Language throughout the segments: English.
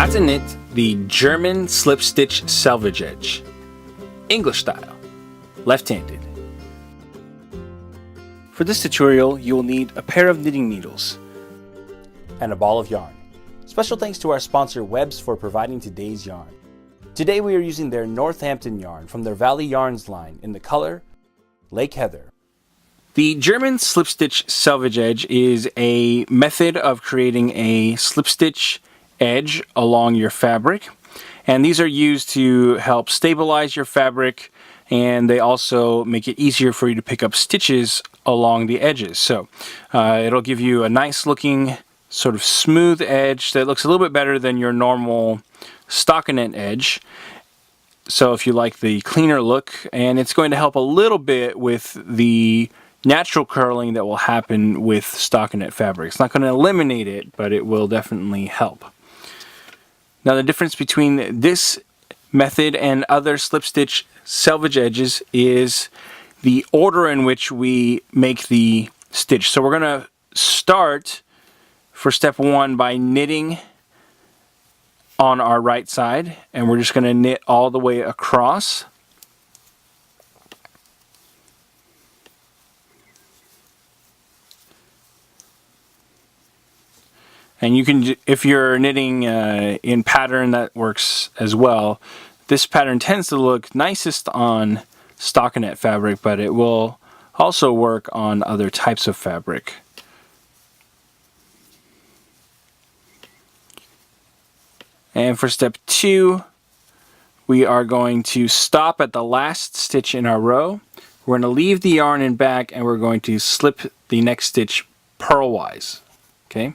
How to knit the German slip stitch selvage edge, English style, left-handed. For this tutorial, you will need a pair of knitting needles and a ball of yarn. Special thanks to our sponsor Webs for providing today's yarn. Today we are using their Northampton yarn from their Valley Yarns line in the color Lake Heather. The German slip stitch selvage edge is a method of creating a slip stitch edge along your fabric, and these are used to help stabilize your fabric, and they also make it easier for you to pick up stitches along the edges. So it'll give you a nice looking sort of smooth edge that looks a little bit better than your normal stockinette edge. So if you like the cleaner look, and it's going to help a little bit with the natural curling that will happen with stockinette fabric. It's not going to eliminate it, but it will definitely help. Now the difference between this method and other slip stitch selvage edges is the order in which we make the stitch. So we're going to start for step one by knitting on our right side, and we're just going to knit all the way across. And you can, if you're knitting in pattern, that works as well. This pattern tends to look nicest on stockinette fabric, but it will also work on other types of fabric. And for step two, we are going to stop at the last stitch in our row. We're going to leave the yarn in back, and we're going to slip the next stitch purlwise. Okay?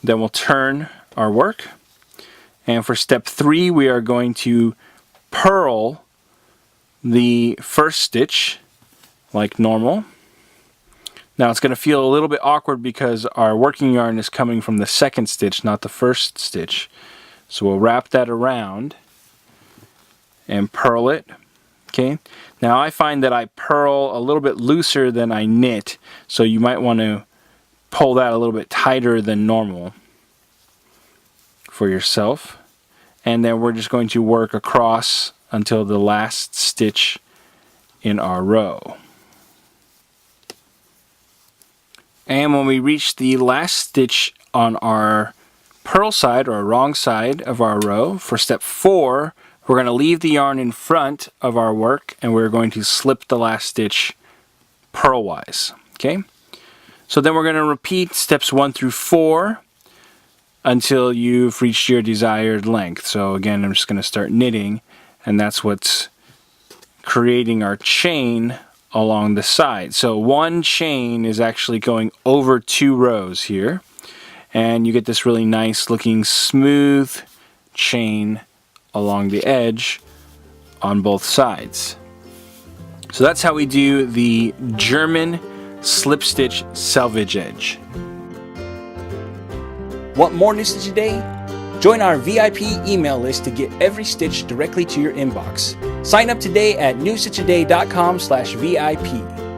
Then we'll turn our work, and for step three we are going to purl the first stitch like normal. Now it's going to feel a little bit awkward because our working yarn is coming from the second stitch, not the first stitch. So we'll wrap that around and purl it. Okay. Now I find that I purl a little bit looser than I knit, so you might want to pull that a little bit tighter than normal for yourself. And then we're just going to work across until the last stitch in our row. And when we reach the last stitch on our purl side or wrong side of our row, for step four, we're going to leave the yarn in front of our work, and we're going to slip the last stitch purlwise. Okay? So then we're going to repeat steps 1 through 4 until you've reached your desired length. So again, I'm just going to start knitting, and that's what's creating our chain along the side. So one chain is actually going over 2 rows here, and you get this really nice looking smooth chain along the edge on both sides. So that's how we do the German slip stitch selvage edge. Want more New Stitch a Day? Join our VIP email list to get every stitch directly to your inbox. Sign up today at newstitchaday.com/VIP.